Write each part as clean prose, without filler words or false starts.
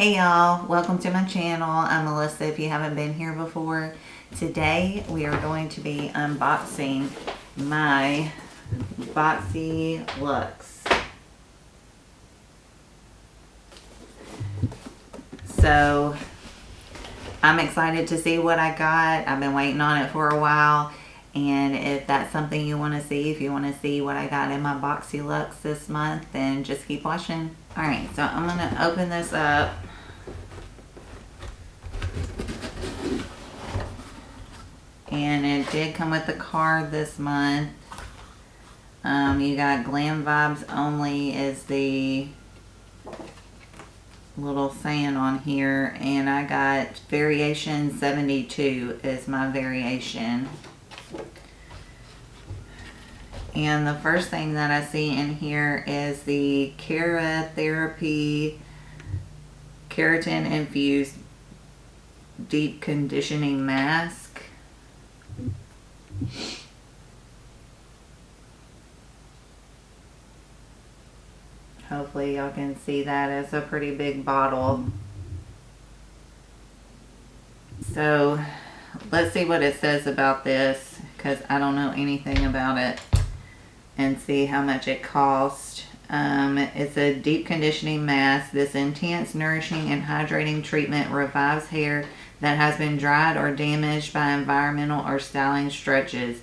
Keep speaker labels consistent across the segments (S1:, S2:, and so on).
S1: Hey y'all, welcome to my channel. I'm Melissa if you haven't been here before. Today we are going to be unboxing my Boxyluxe. So I'm excited to see what I got. I've been waiting on it for a while. And if that's something you want to see, if you want to see what I got in my Boxyluxe this month, then just keep watching. Alright, so I'm going to open this up. And it did come with a card this month. You got Glam Vibes Only is the little saying on here. And I got Variation 72 is my variation. And the first thing that I see in here is the Therapy Keratin Infused Deep Conditioning Mask. Hopefully y'all can see that. It's a pretty big bottle. So let's see what it says about this, because I don't know anything about it, and see how much it cost. It's a deep conditioning mask. This intense, nourishing, and hydrating treatment revives hair that has been dried or damaged by environmental or styling stretches.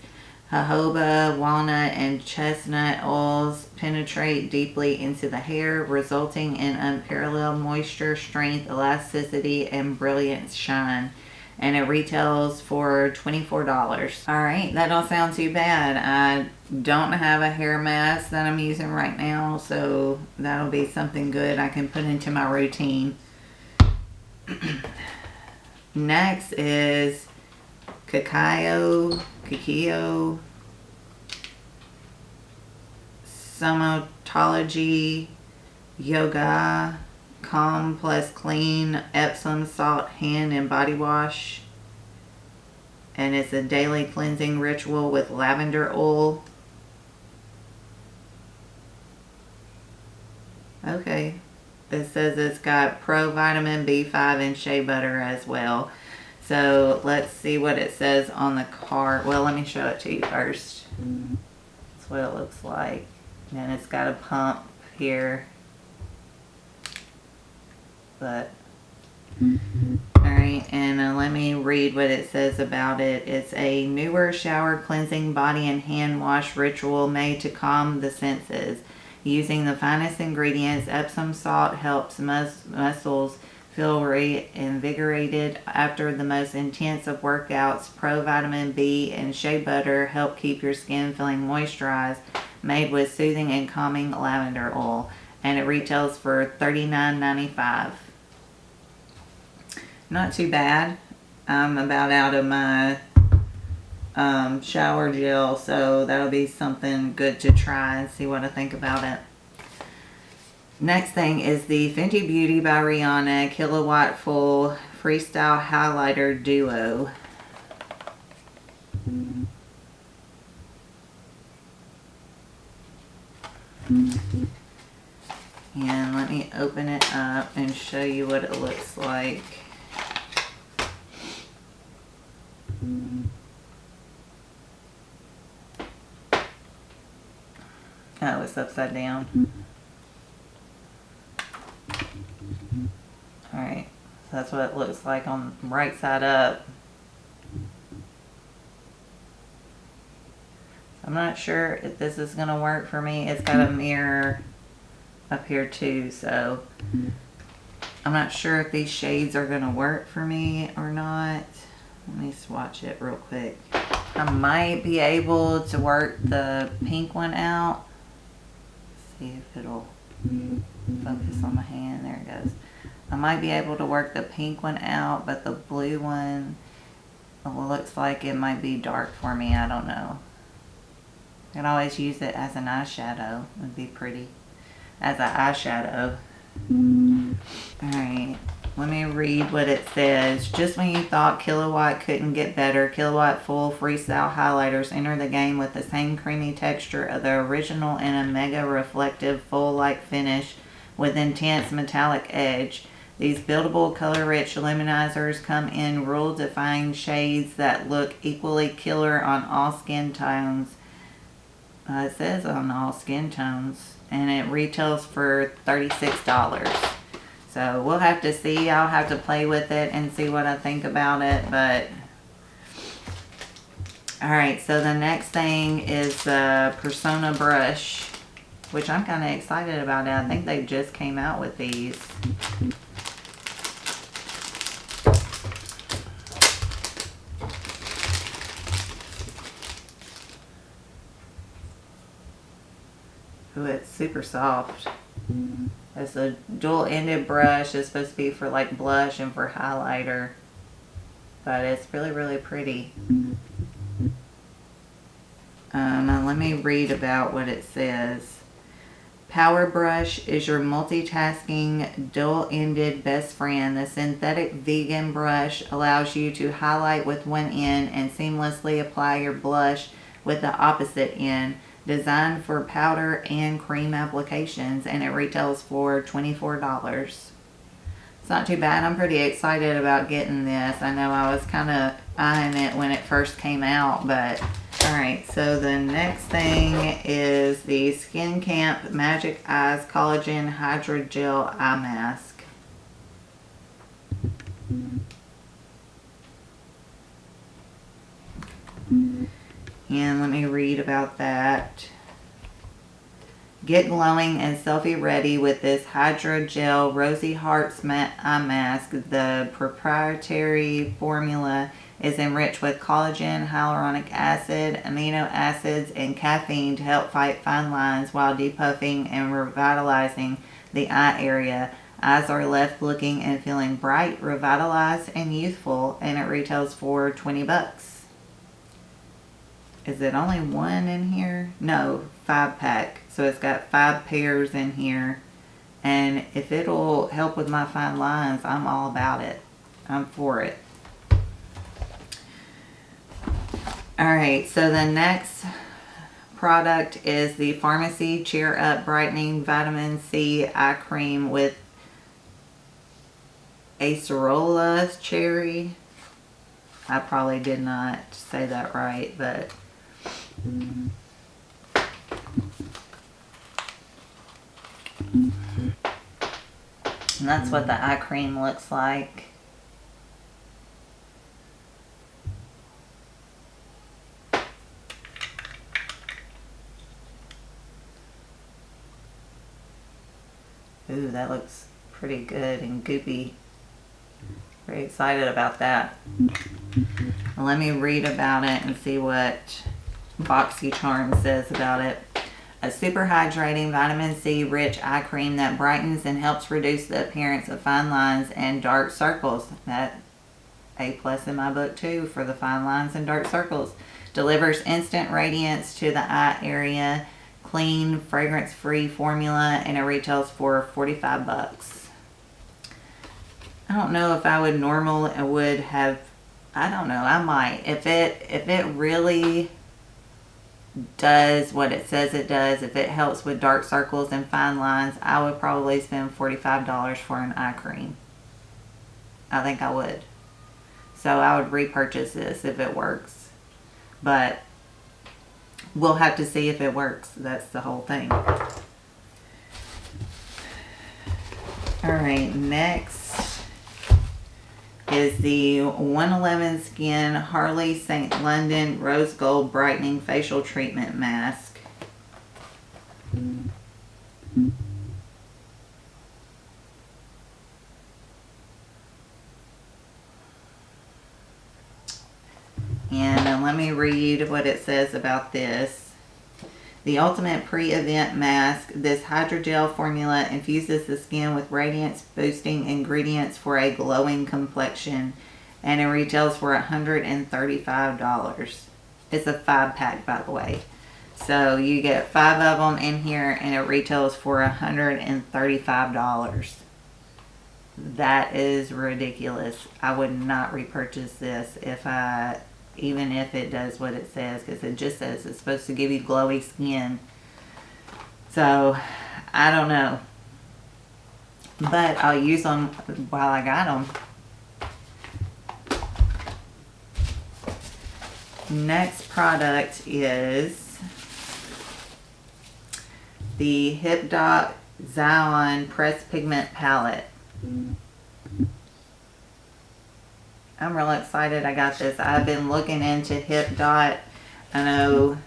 S1: Jojoba, walnut, and chestnut oils penetrate deeply into the hair, resulting in unparalleled moisture, strength, elasticity, and brilliant shine. And it retails for $24. Alright, that don't sound too bad. I don't have a hair mask that I'm using right now, so that'll be something good I can put into my routine. Next is Cacao Somatology Yoga Calm Plus Clean Epsom Salt Hand and Body Wash. And it's a daily cleansing ritual with lavender oil. Okay. It says it's got pro vitamin B5 and shea butter as well. So let's see what it says on the card. Well, let me show it to you first. That's what it looks like. And it's got a pump here. But alright, and let me read what it says about it. It's a newer shower cleansing body and hand wash ritual made to calm the senses. Using the finest ingredients, Epsom salt helps muscles feel reinvigorated after the most intense of workouts. Pro vitamin B and shea butter help keep your skin feeling moisturized, made with soothing and calming lavender oil. And it retails for $39.95. Not too bad. I'm about out of my shower gel, so that'll be something good to try and see what I think about it. Next thing is the Fenty Beauty by Rihanna Kilowatt Full Freestyle Highlighter Duo. And let me open it up and show you what it looks like. Oh, it's upside down. Alright, so that's what it looks like on the right side up. I'm not sure if this is going to work for me. It's got a mirror up here too, so I'm not sure if these shades are going to work for me or not. Let me swatch it real quick. I might be able to work the pink one out. See if it'll focus on my hand. There it goes. I might be able to work the pink one out, but the blue one looks like it might be dark for me. I don't know. I could always use it as an eyeshadow. It would be pretty as an eyeshadow. Alright, let me read what it says. Just when you thought Kilowatt couldn't get better, Kilowatt Full Freestyle Highlighters enter the game with the same creamy texture of the original and a mega reflective full light finish with intense metallic edge. These buildable color-rich luminizers come in rule-defying shades that look equally killer on all skin tones. It says on all skin tones, and it retails for $36. So we'll have to see. I'll have to play with it and see what I think about it. But alright, so the next thing is the Persona brush, which I'm kind of excited about it. I think they just came out with these. Ooh, it's super soft. It's a dual-ended brush. It's supposed to be for like blush and for highlighter. But it's really, really pretty. Let me read about what it says. Power Brush is your multitasking, dual-ended best friend. The synthetic vegan brush allows you to highlight with one end and seamlessly apply your blush with the opposite end. Designed for powder and cream applications, and it retails for $24. It's not too bad. I'm pretty excited about getting this. I know I was kind of eyeing it when it first came out, but alright, so the next thing is the Skin Camp Magic Eyes Collagen Hydrogel Eye Mask. And let me read about that. Get glowing and selfie ready with this Hydrogel Rosy Hearts Matte Eye Mask. The proprietary formula is enriched with collagen, hyaluronic acid, amino acids, and caffeine to help fight fine lines while depuffing and revitalizing the eye area. Eyes are left looking and feeling bright, revitalized, and youthful, and it retails for $20. Is it only one in here? No, 5-pack. So it's got 5 pairs in here. And if it'll help with my fine lines, I'm all about it. I'm for it. Alright, so the next product is the Pharmacy Cheer Up Brightening Vitamin C Eye Cream with acerola cherry. I probably did not say that right, but and that's what the eye cream looks like. Ooh, that looks pretty good and goopy. Very excited about that. Let me read about it and see what BoxyCharm says about it. A super hydrating vitamin C rich eye cream that brightens and helps reduce the appearance of fine lines and dark circles. That A+ in my book too for the fine lines and dark circles. Delivers instant radiance to the eye area. Clean, fragrance-free formula, and it retails for $45. I don't know if I would I don't know, I might. If it really does what it says it does, if it helps with dark circles and fine lines, I would probably spend $45 for an eye cream. I think I would. So I would repurchase this if it works. But we'll have to see if it works. That's the whole thing. Alright, next is the 111 Skin Harley St. London Rose Gold Brightening Facial Treatment Mask. And let me read what it says about this. The ultimate pre-event mask, this hydrogel formula infuses the skin with radiance-boosting ingredients for a glowing complexion, and it retails for $135. It's a 5-pack, by the way. So you get 5 of them in here, and it retails for $135. That is ridiculous. I would not repurchase this even if it does what it says, because it just says it's supposed to give you glowy skin. So, I don't know. but I'll use them while I got them. Next product is the Hipdot Zion Pressed Pigment Palette. I'm real excited I got this. I've been looking into Hipdot. I know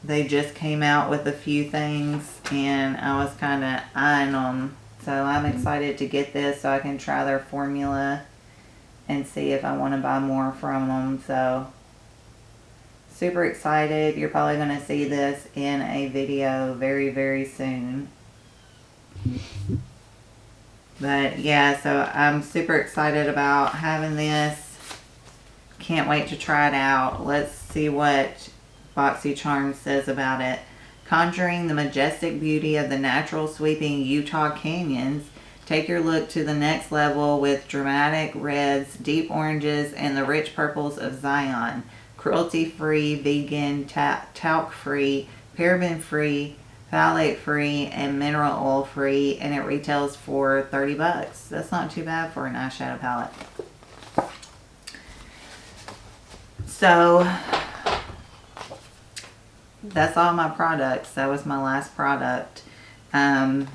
S1: they just came out with a few things and I was kind of eyeing them. So I'm excited to get this so I can try their formula and see if I want to buy more from them. So super excited. You're probably going to see this in a video very, very soon. But yeah, so I'm super excited about having this. Can't wait to try it out. Let's see what BoxyCharm says about it. Conjuring the majestic beauty of the natural sweeping Utah canyons, take your look to the next level with dramatic reds, deep oranges, and the rich purples of Zion. Cruelty-free, vegan, talc-free, paraben-free, phthalate-free, and mineral oil-free, and it retails for 30 bucks. That's not too bad for an eyeshadow palette. So that's all my products. That was my last product. I'm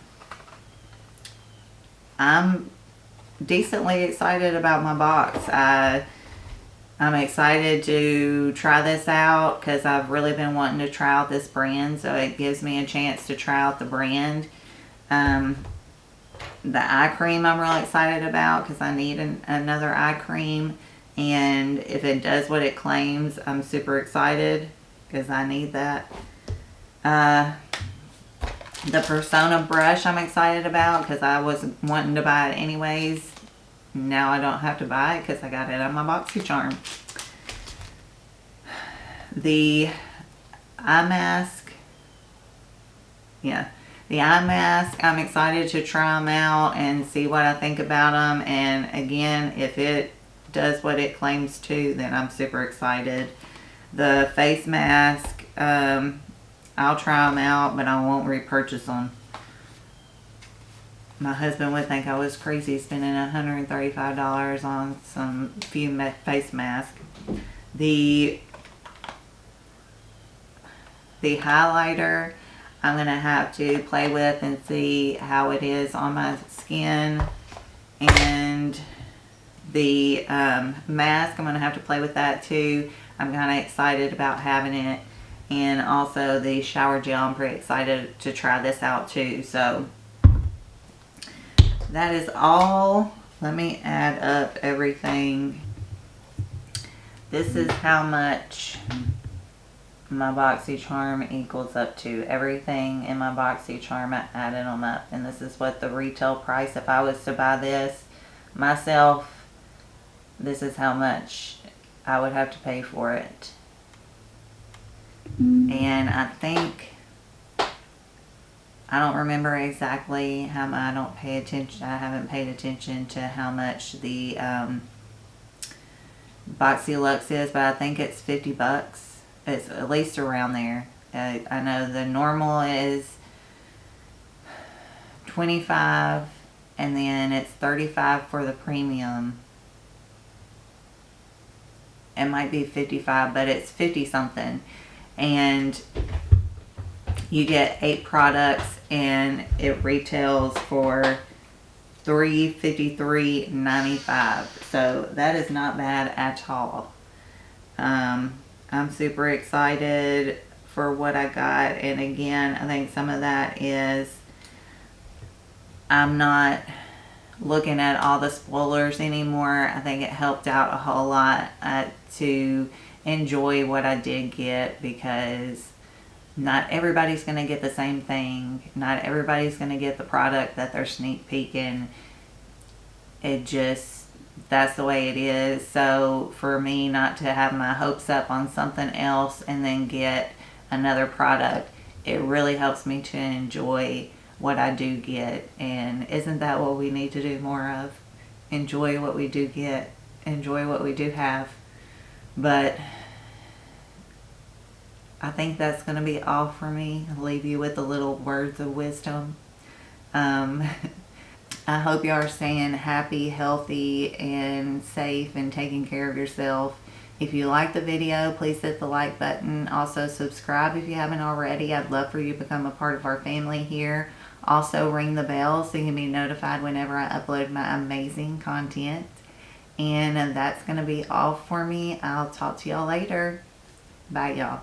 S1: decently excited about my box. I'm excited to try this out because I've really been wanting to try out this brand, so it gives me a chance to try out the brand. The eye cream I'm really excited about because I need another eye cream, and if it does what it claims, I'm super excited because I need that. The Persona brush I'm excited about because I was wanting to buy it anyways. Now I don't have to buy it because I got it on my BoxyCharm. The eye mask. Yeah. The eye mask, I'm excited to try them out and see what I think about them. And again, if it does what it claims to, then I'm super excited. The face mask, I'll try them out, but I won't repurchase them. My husband would think I was crazy spending $135 on some few face masks. The highlighter, I'm going to have to play with and see how it is on my skin. And the mask, I'm going to have to play with that too. I'm kind of excited about having it. And also the shower gel, I'm pretty excited to try this out too. So that is all. Let me add up everything. This is how much my BoxyCharm equals up to. Everything in my BoxyCharm, I added them up. And this is what the retail price, if I was to buy this myself, this is how much I would have to pay for it. And I think, I don't remember exactly how much. I haven't paid attention to how much the Boxyluxe is, but I think it's 50 bucks. It's at least around there. I know the normal is 25, and then it's 35 for the premium. It might be 55, but it's 50 something. And you get 8 products and it retails for $353.95. So that is not bad at all. I'm super excited for what I got. And again, I think some of that is I'm not looking at all the spoilers anymore. I think it helped out a whole lot to enjoy what I did get, because not everybody's going to get the same thing. Not everybody's going to get the product that they're sneak peeking. That's the way it is. So for me not to have my hopes up on something else and then get another product, it really helps me to enjoy what I do get. And isn't that what we need to do more of? Enjoy what we do get. Enjoy what we do have. But I think that's going to be all for me. I'll leave you with the little words of wisdom. I hope you are staying happy, healthy, and safe and taking care of yourself. If you like the video, please hit the like button. Also subscribe if you haven't already. I'd love for you to become a part of our family here. Also ring the bell so you can be notified whenever I upload my amazing content. And that's going to be all for me. I'll talk to y'all later. Bye, y'all.